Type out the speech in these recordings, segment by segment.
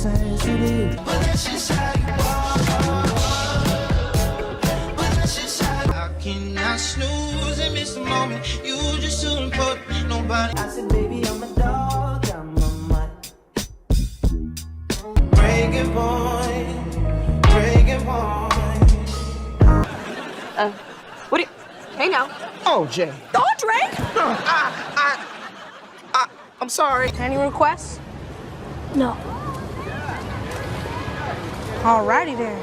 necessity. But that's just how you are. But that's just how I cannot snooze and miss the moment. You just too important. Nobody. I said, baby, I'm a dog. I'm a mutt. Breaking point. Breaking point. What do you... Hey, now. Oh, Jay. Oh, Drake! I'm sorry. Any requests? No. Alrighty then.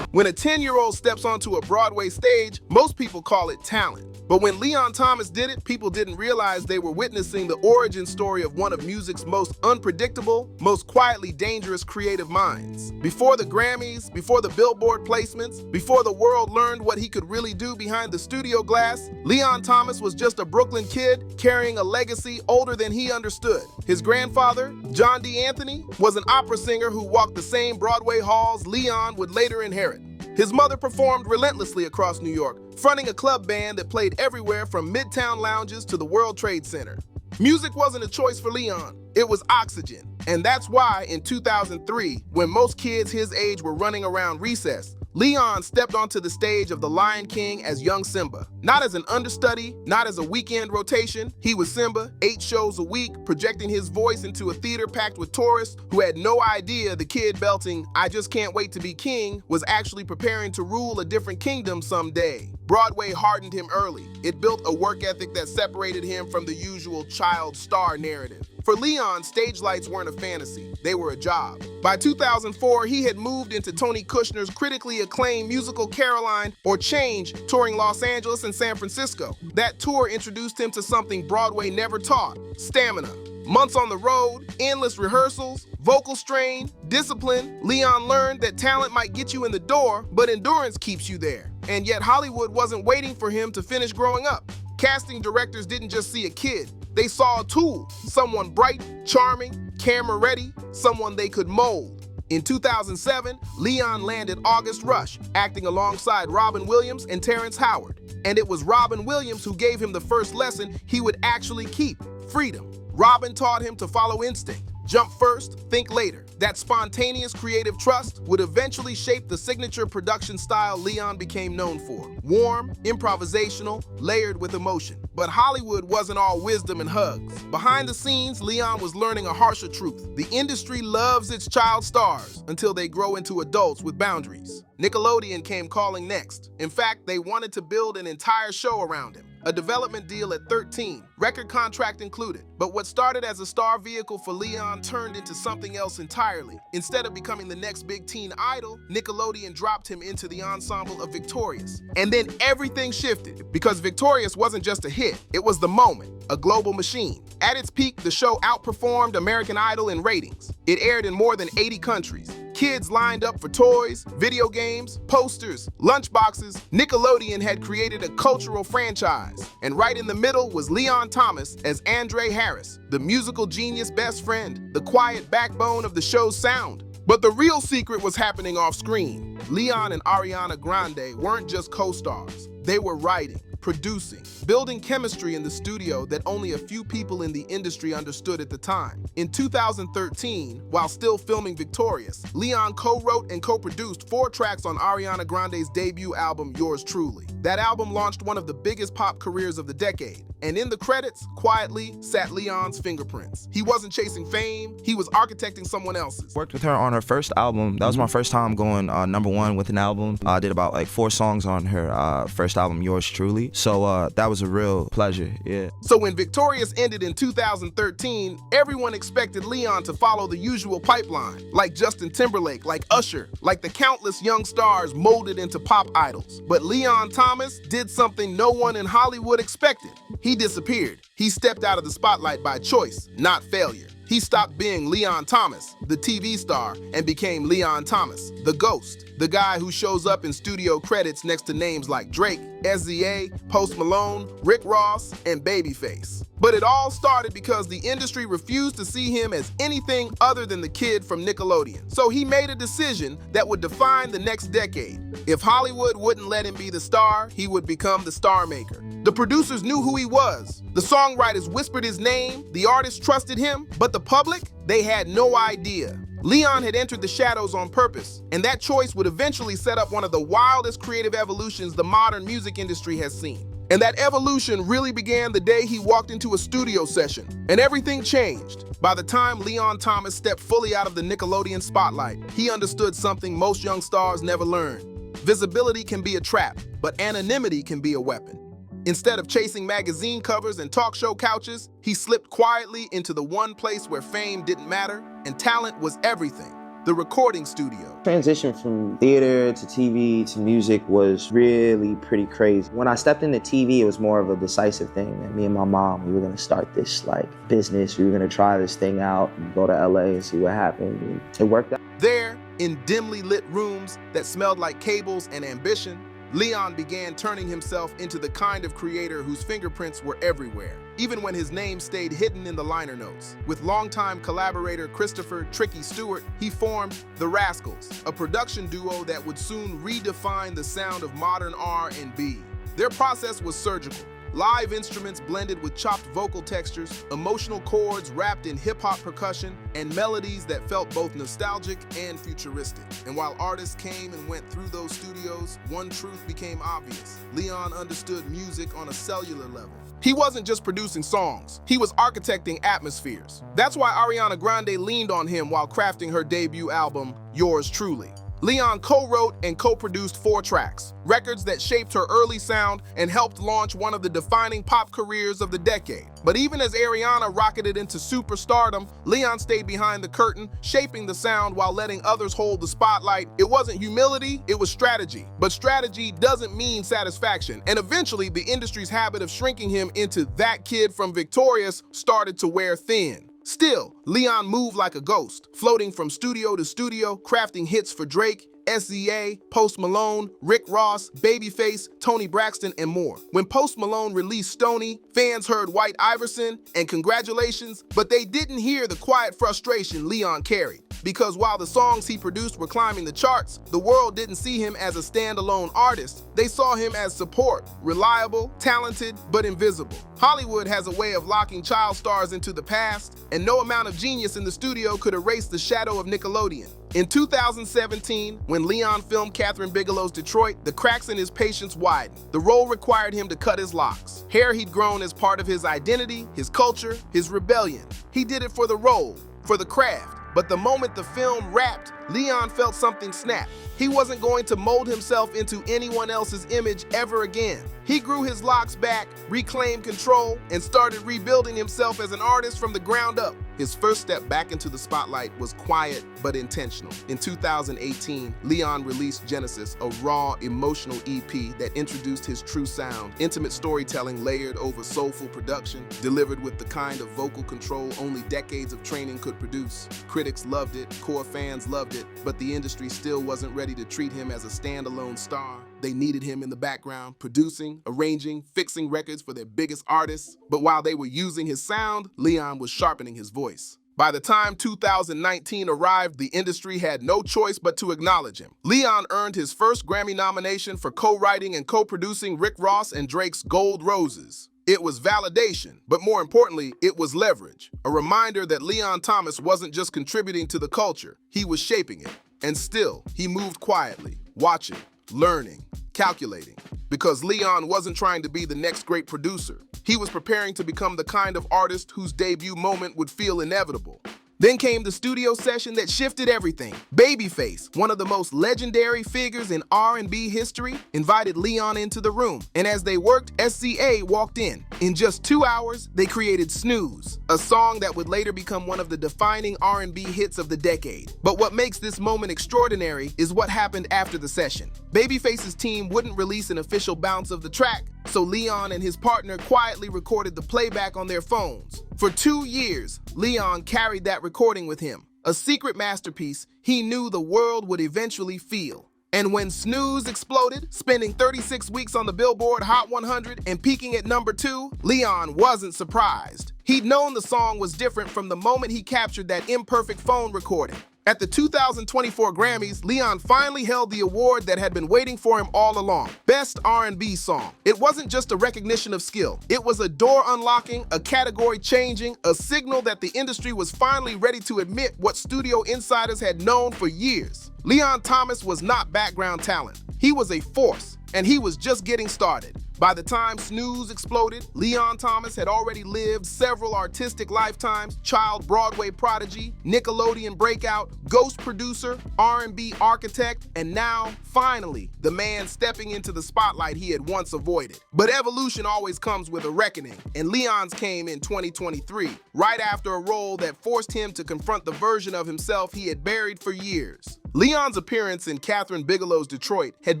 When a 10-year-old steps onto a Broadway stage, most people call it talent. But when Leon Thomas did it, people didn't realize they were witnessing the origin story of one of music's most unpredictable, most quietly dangerous creative minds. Before the Grammys, before the Billboard placements, before the world learned what he could really do behind the studio glass, Leon Thomas was just a Brooklyn kid carrying a legacy older than he understood. His grandfather, John D. Anthony, was an opera singer who walked the same Broadway halls Leon would later inherit. His mother performed relentlessly across New York, fronting a club band that played everywhere from Midtown lounges to the World Trade Center. Music wasn't a choice for Leon, it was oxygen. And that's why in 2003, when most kids his age were running around recess, Leon stepped onto the stage of The Lion King as young Simba. Not as an understudy, not as a weekend rotation, he was Simba, 8 shows a week, projecting his voice into a theater packed with tourists who had no idea the kid belting, "I just can't wait to be king," was actually preparing to rule a different kingdom someday. Broadway hardened him early. It built a work ethic that separated him from the usual child star narrative. For Leon, stage lights weren't a fantasy, they were a job. By 2004, he had moved into Tony Kushner's critically acclaimed musical Caroline or Change, touring Los Angeles and San Francisco. That tour introduced him to something Broadway never taught: stamina. Months on the road, endless rehearsals, vocal strain, discipline, Leon learned that talent might get you in the door, but endurance keeps you there. And yet Hollywood wasn't waiting for him to finish growing up. Casting directors didn't just see a kid, they saw a tool, someone bright, charming, camera-ready, someone they could mold. In 2007, Leon landed August Rush, acting alongside Robin Williams and Terrence Howard. And it was Robin Williams who gave him the first lesson he would actually keep: freedom. Robin taught him to follow instinct. Jump first, think later. That spontaneous creative trust would eventually shape the signature production style Leon became known for. Warm, improvisational, layered with emotion. But Hollywood wasn't all wisdom and hugs. Behind the scenes, Leon was learning a harsher truth. The industry loves its child stars until they grow into adults with boundaries. Nickelodeon came calling next. In fact, they wanted to build an entire show around him. A development deal at 13, record contract included. But what started as a star vehicle for Leon turned into something else entirely. Instead of becoming the next big teen idol, Nickelodeon dropped him into the ensemble of Victorious. And then everything shifted, because Victorious wasn't just a hit, it was the moment, a global machine. At its peak, the show outperformed American Idol in ratings. It aired in more than 80 countries. Kids lined up for toys, video games, posters, lunchboxes. Nickelodeon had created a cultural franchise. And right in the middle was Leon Thomas as Andre Harris, the musical genius best friend, the quiet backbone of the show's sound. But the real secret was happening off screen. Leon and Ariana Grande weren't just co-stars. They were writing, producing, building chemistry in the studio that only a few people in the industry understood at the time. In 2013, while still filming Victorious, Leon co-wrote and co-produced 4 tracks on Ariana Grande's debut album, Yours Truly. That album launched one of the biggest pop careers of the decade. And in the credits, quietly, sat Leon's fingerprints. He wasn't chasing fame, he was architecting someone else's. Worked with her on her first album. That was my first time going #1 with an album. I did about like 4 songs on her first album, Yours Truly. So that was a real pleasure, yeah. So when Victorious ended in 2013, everyone expected Leon to follow the usual pipeline, like Justin Timberlake, like Usher, like the countless young stars molded into pop idols. But Leon Thomas did something no one in Hollywood expected. He disappeared. He stepped out of the spotlight by choice, not failure. He stopped being Leon Thomas, the TV star, and became Leon Thomas, the ghost, the guy who shows up in studio credits next to names like Drake, SZA, Post Malone, Rick Ross, and Babyface. But it all started because the industry refused to see him as anything other than the kid from Nickelodeon. So he made a decision that would define the next decade. If Hollywood wouldn't let him be the star, he would become the star maker. The producers knew who he was. The songwriters whispered his name, the artists trusted him, but the public, they had no idea. Leon had entered the shadows on purpose, and that choice would eventually set up one of the wildest creative evolutions the modern music industry has seen. And that evolution really began the day he walked into a studio session, and everything changed. By the time Leon Thomas stepped fully out of the Nickelodeon spotlight, he understood something most young stars never learned. Visibility can be a trap, but anonymity can be a weapon. Instead of chasing magazine covers and talk show couches, he slipped quietly into the one place where fame didn't matter and talent was everything: the recording studio. Transition from theater to TV to music was really pretty crazy. When I stepped into TV, it was more of a decisive thing. That me and my mom, we were gonna start this business. We were gonna try this thing out and go to LA and see what happened. And it worked out. There, in dimly lit rooms that smelled like cables and ambition, Leon began turning himself into the kind of creator whose fingerprints were everywhere, even when his name stayed hidden in the liner notes. With longtime collaborator Christopher "Tricky" Stewart, he formed The Rascals, a production duo that would soon redefine the sound of modern R&B. Their process was surgical. Live instruments blended with chopped vocal textures, emotional chords wrapped in hip-hop percussion, and melodies that felt both nostalgic and futuristic. And while artists came and went through those studios, one truth became obvious: Leon understood music on a cellular level. He wasn't just producing songs, he was architecting atmospheres. That's why Ariana Grande leaned on him while crafting her debut album, Yours Truly. Leon co-wrote and co-produced 4 tracks, records that shaped her early sound and helped launch one of the defining pop careers of the decade. But even as Ariana rocketed into superstardom, Leon stayed behind the curtain, shaping the sound while letting others hold the spotlight. It wasn't humility, it was strategy. But strategy doesn't mean satisfaction, and eventually the industry's habit of shrinking him into that kid from Victorious started to wear thin. Still, Leon moved like a ghost, floating from studio to studio, crafting hits for Drake, SZA, Post Malone, Rick Ross, Babyface, Tony Braxton, and more. When Post Malone released Stoney, fans heard White Iverson and congratulations, but they didn't hear the quiet frustration Leon carried. Because while the songs he produced were climbing the charts, the world didn't see him as a standalone artist. They saw him as support, reliable, talented, but invisible. Hollywood has a way of locking child stars into the past, and no amount of genius in the studio could erase the shadow of Nickelodeon. In 2017, when Leon filmed Kathryn Bigelow's Detroit, the cracks in his patience widened. The role required him to cut his locks. Hair he'd grown as part of his identity, his culture, his rebellion. He did it for the role, for the craft. But the moment the film wrapped, Leon felt something snap. He wasn't going to mold himself into anyone else's image ever again. He grew his locks back, reclaimed control, and started rebuilding himself as an artist from the ground up. His first step back into the spotlight was quiet but intentional. In 2018, Leon released Genesis, a raw, emotional EP that introduced his true sound, intimate storytelling layered over soulful production, delivered with the kind of vocal control only decades of training could produce. Critics loved it, core fans loved it, but the industry still wasn't ready to treat him as a standalone star. They needed him in the background, producing, arranging, fixing records for their biggest artists. But while they were using his sound, Leon was sharpening his voice. By the time 2019 arrived, the industry had no choice but to acknowledge him. Leon earned his first Grammy nomination for co-writing and co-producing Rick Ross and Drake's Gold Roses. It was validation, but more importantly, it was leverage. A reminder that Leon Thomas wasn't just contributing to the culture, he was shaping it. And still, he moved quietly, watching, learning, calculating. Because Leon wasn't trying to be the next great producer. He was preparing to become the kind of artist whose debut moment would feel inevitable. Then came the studio session that shifted everything. Babyface, one of the most legendary figures in R&B history, invited Leon into the room. And as they worked, SZA walked in. In just 2 hours, they created Snooze, a song that would later become one of the defining R&B hits of the decade. But what makes this moment extraordinary is what happened after the session. Babyface's team wouldn't release an official bounce of the track, so Leon and his partner quietly recorded the playback on their phones. For 2 years, Leon carried that recording with him, a secret masterpiece he knew the world would eventually feel. And when Snooze exploded, spending 36 weeks on the Billboard Hot 100 and peaking at number 2, Leon wasn't surprised. He'd known the song was different from the moment he captured that imperfect phone recording. At the 2024 Grammys, Leon finally held the award that had been waiting for him all along, Best R&B Song. It wasn't just a recognition of skill. It was a door unlocking, a category changing, a signal that the industry was finally ready to admit what studio insiders had known for years. Leon Thomas was not background talent. He was a force, and he was just getting started. By the time Snooze exploded, Leon Thomas had already lived several artistic lifetimes: child Broadway prodigy, Nickelodeon breakout, ghost producer, R&B architect, and now, finally, the man stepping into the spotlight he had once avoided. But evolution always comes with a reckoning, and Leon's came in 2023, right after a role that forced him to confront the version of himself he had buried for years. Leon's appearance in Kathryn Bigelow's Detroit had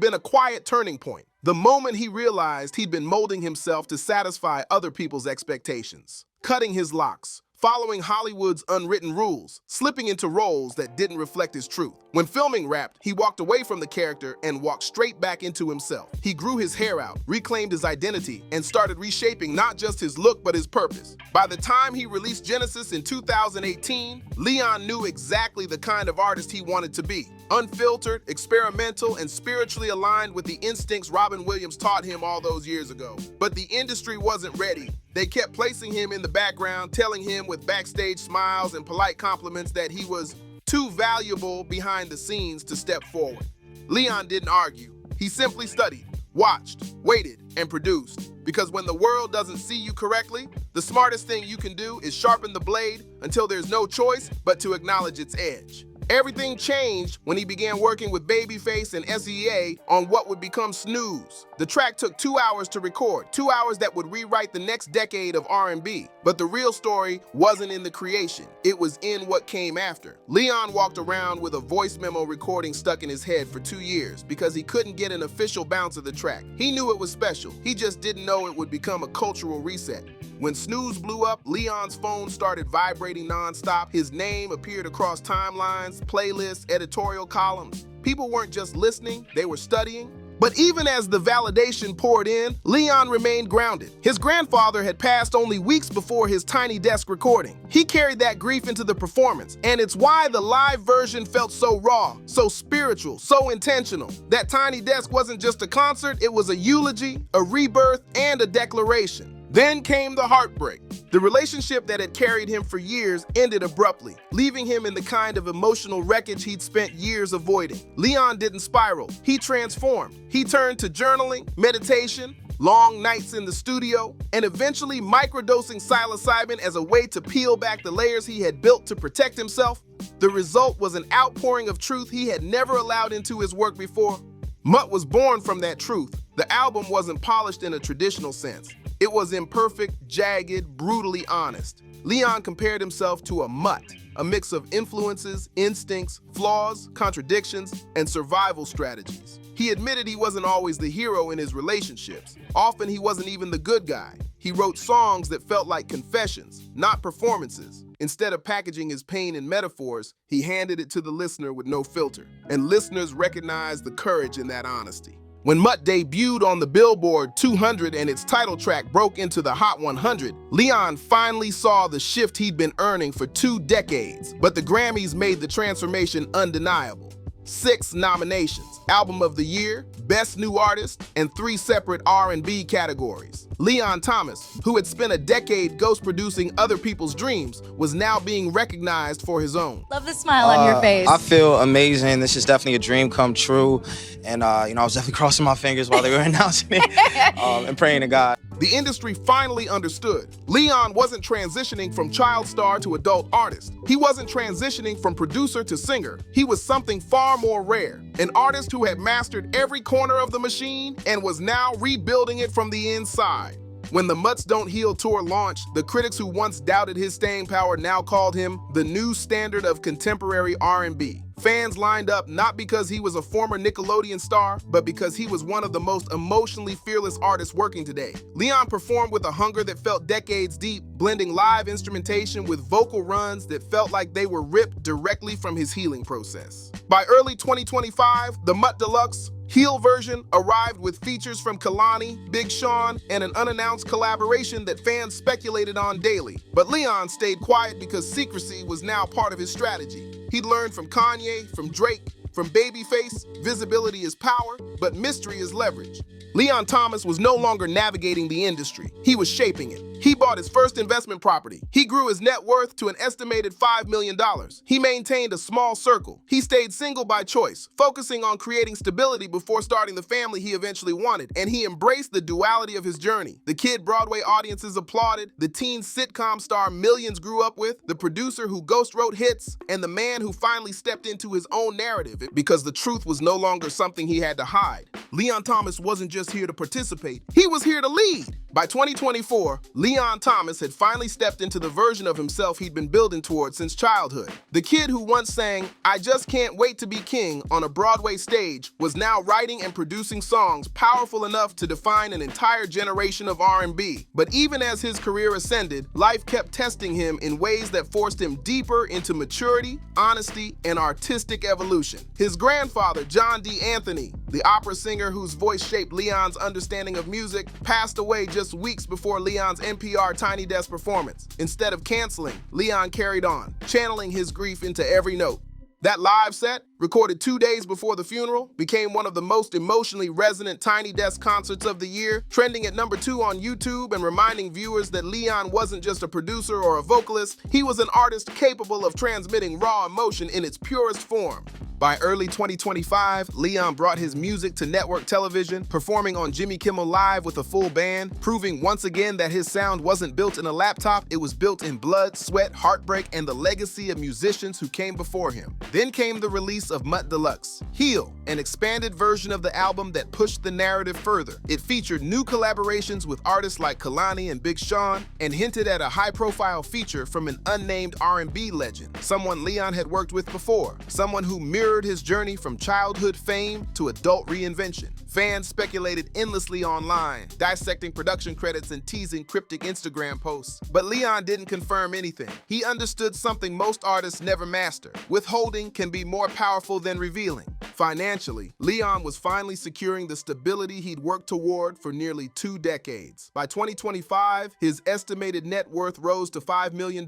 been a quiet turning point. The moment he realized he'd been molding himself to satisfy other people's expectations, cutting his locks, following Hollywood's unwritten rules, slipping into roles that didn't reflect his truth. When filming Wrapped, he walked away from the character and walked straight back into himself. He grew his hair out, reclaimed his identity, and started reshaping not just his look but his purpose. By the time he released Genesis in 2018, Leon knew exactly the kind of artist he wanted to be. Unfiltered, experimental, and spiritually aligned with the instincts Robin Williams taught him all those years ago. But the industry wasn't ready. They kept placing him in the background, telling him with backstage smiles and polite compliments that he was too valuable behind the scenes to step forward. Leon didn't argue. He simply studied, watched, waited, and produced. Because when the world doesn't see you correctly, the smartest thing you can do is sharpen the blade until there's no choice but to acknowledge its edge. Everything changed when he began working with Babyface and SEA on what would become Snooze. The track took 2 hours to record, 2 hours that would rewrite the next decade of R&B. But the real story wasn't in the creation, it was in what came after. Leon walked around with a voice memo recording stuck in his head for 2 years because he couldn't get an official bounce of the track. He knew it was special, he just didn't know it would become a cultural reset. When Snooze blew up, Leon's phone started vibrating nonstop. His name appeared across timelines, playlists, editorial columns. People weren't just listening, they were studying. But even as the validation poured in, Leon remained grounded. His grandfather had passed only weeks before his tiny desk recording. He carried that grief into the performance, and it's why the live version felt so raw, so spiritual, so intentional. That tiny desk wasn't just a concert, it was a eulogy, a rebirth, and a declaration. Then came the heartbreak. The relationship that had carried him for years ended abruptly, leaving him in the kind of emotional wreckage he'd spent years avoiding. Leon didn't spiral, he transformed. He turned to journaling, meditation, long nights in the studio, and eventually microdosing psilocybin as a way to peel back the layers he had built to protect himself. The result was an outpouring of truth he had never allowed into his work before. MUTT was born from that truth. The album wasn't polished in a traditional sense. It was imperfect, jagged, brutally honest. Leon compared himself to a MUTT, a mix of influences, instincts, flaws, contradictions, and survival strategies. He admitted he wasn't always the hero in his relationships. Often he wasn't even the good guy. He wrote songs that felt like confessions, not performances. Instead of packaging his pain in metaphors, he handed it to the listener with no filter. And listeners recognized the courage in that honesty. When MUTT debuted on the Billboard 200 and its title track broke into the Hot 100, Leon finally saw the shift he'd been earning for 2 decades. But the Grammys made the transformation undeniable. 6 nominations: Album of the Year, Best New Artist, and 3 separate R&B categories. Leon Thomas, who had spent a decade ghost producing other people's dreams, was now being recognized for his own. Love the smile on your face. I feel amazing. This is definitely a dream come true. And, I was definitely crossing my fingers while they were announcing it and praying to God. The industry finally understood. Leon wasn't transitioning from child star to adult artist. He wasn't transitioning from producer to singer. He was something far more rare. An artist who had mastered every corner of the machine and was now rebuilding it from the inside. When the MUTT's Don't Heal tour launched, the critics who once doubted his staying power now called him the new standard of contemporary R&B. Fans lined up not because he was a former Nickelodeon star, but because he was one of the most emotionally fearless artists working today. Leon performed with a hunger that felt decades deep, blending live instrumentation with vocal runs that felt like they were ripped directly from his healing process. By early 2025, the MUTT Deluxe Heal version arrived with features from Kalani, Big Sean, and an unannounced collaboration that fans speculated on daily. But Leon stayed quiet because secrecy was now part of his strategy. He'd learned from Kanye, from Drake, from Babyface, visibility is power, but mystery is leverage. Leon Thomas was no longer navigating the industry. He was shaping it. He bought his first investment property. He grew his net worth to an estimated $5 million. He maintained a small circle. He stayed single by choice, focusing on creating stability before starting the family he eventually wanted. And he embraced the duality of his journey. The kid Broadway audiences applauded, the teen sitcom star millions grew up with, the producer who ghost wrote hits, and the man who finally stepped into his own narrative because the truth was no longer something he had to hide. Leon Thomas wasn't just here to participate, he was here to lead. By 2024, Leon Thomas had finally stepped into the version of himself he'd been building towards since childhood. The kid who once sang, "I Just Can't Wait to Be King" on a Broadway stage was now writing and producing songs powerful enough to define an entire generation of R&B. But even as his career ascended, life kept testing him in ways that forced him deeper into maturity, honesty, and artistic evolution. His grandfather, John D. Anthony, the opera singer whose voice shaped Leon's understanding of music, passed away just weeks before Leon's NPR Tiny Desk performance. Instead of canceling, Leon carried on, channeling his grief into every note. That live set, recorded 2 days before the funeral, became one of the most emotionally resonant Tiny Desk concerts of the year, trending at #2 on YouTube and reminding viewers that Leon wasn't just a producer or a vocalist, he was an artist capable of transmitting raw emotion in its purest form. By early 2025, Leon brought his music to network television, performing on Jimmy Kimmel Live with a full band, proving once again that his sound wasn't built in a laptop, it was built in blood, sweat, heartbreak, and the legacy of musicians who came before him. Then came the release of MUTT Deluxe, Heal, an expanded version of the album that pushed the narrative further. It featured new collaborations with artists like Kalani and Big Sean, and hinted at a high-profile feature from an unnamed R&B legend, someone Leon had worked with before, someone who mirrored his journey from childhood fame to adult reinvention. Fans speculated endlessly online, dissecting production credits and teasing cryptic Instagram posts. But Leon didn't confirm anything. He understood something most artists never master. Withholding can be more powerful than revealing. Financially, Leon was finally securing the stability he'd worked toward for nearly 2 decades. By 2025, his estimated net worth rose to $5 million,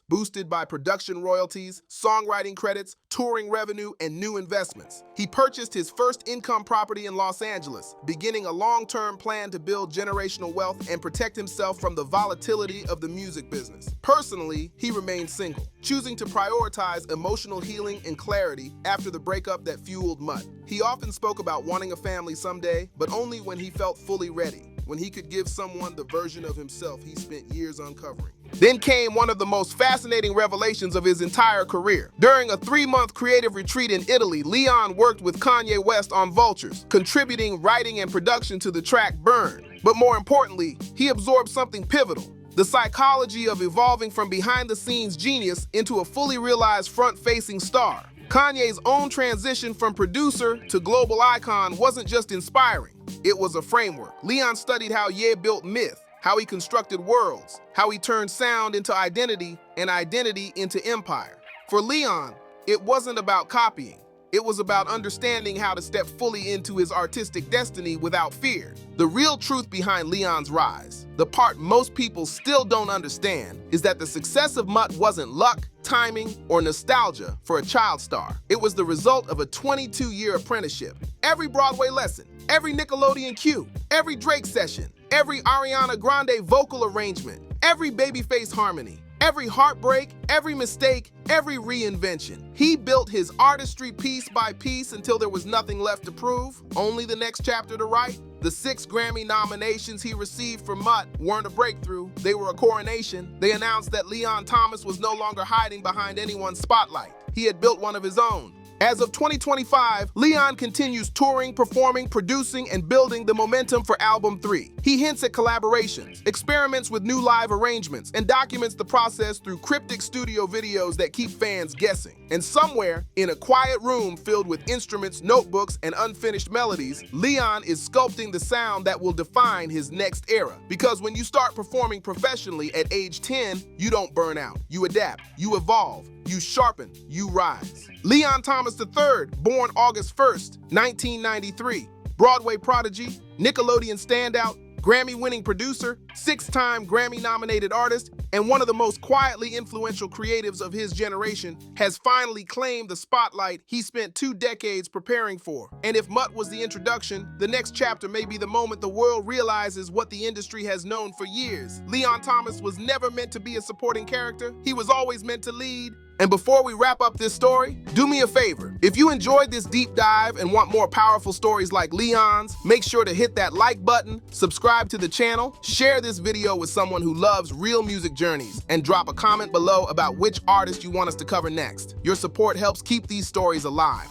boosted by production royalties, songwriting credits, touring revenue, and new investments. He purchased his first income property in Los Angeles, beginning a long-term plan to build generational wealth and protect himself from the volatility of the music business. Personally, he remained single, choosing to prioritize emotional healing and clarity after the breakup that fueled MUTT. He often spoke about wanting a family someday, but only when he felt fully ready, when he could give someone the version of himself he spent years uncovering. Then came one of the most fascinating revelations of his entire career. During a 3-month creative retreat in Italy, Leon worked with Kanye West on Vultures, contributing writing and production to the track Burn. But more importantly, he absorbed something pivotal: the psychology of evolving from behind-the-scenes genius into a fully realized front-facing star. Kanye's own transition from producer to global icon wasn't just inspiring, it was a framework. Leon studied how Ye built myth, how he constructed worlds, how he turned sound into identity and identity into empire. For Leon, it wasn't about copying. It was about understanding how to step fully into his artistic destiny without fear. The real truth behind Leon's rise, the part most people still don't understand, is that the success of MUTT wasn't luck, timing, or nostalgia for a child star. It was the result of a 22-year apprenticeship. Every Broadway lesson, every Nickelodeon cue, every Drake session, every Ariana Grande vocal arrangement, every Babyface harmony, every heartbreak, every mistake, every reinvention. He built his artistry piece by piece until there was nothing left to prove, only the next chapter to write. The 6 Grammy nominations he received for MUTT weren't a breakthrough, they were a coronation. They announced that Leon Thomas was no longer hiding behind anyone's spotlight. He had built one of his own. As of 2025, Leon continues touring, performing, producing, and building the momentum for Album 3. He hints at collaborations, experiments with new live arrangements, and documents the process through cryptic studio videos that keep fans guessing. And somewhere, in a quiet room filled with instruments, notebooks, and unfinished melodies, Leon is sculpting the sound that will define his next era. Because when you start performing professionally at age 10, you don't burn out. You adapt, you evolve, you sharpen, you rise. Leon Thomas III, born August 1st, 1993. Broadway prodigy, Nickelodeon standout, Grammy-winning producer, 6-time Grammy-nominated artist, and one of the most quietly influential creatives of his generation, has finally claimed the spotlight he spent 2 decades preparing for. And if MUTT was the introduction, the next chapter may be the moment the world realizes what the industry has known for years. Leon Thomas was never meant to be a supporting character. He was always meant to lead. And before we wrap up this story, do me a favor. If you enjoyed this deep dive and want more powerful stories like Leon's, make sure to hit that like button, subscribe to the channel, share this video with someone who loves real music journeys, and drop a comment below about which artist you want us to cover next. Your support helps keep these stories alive.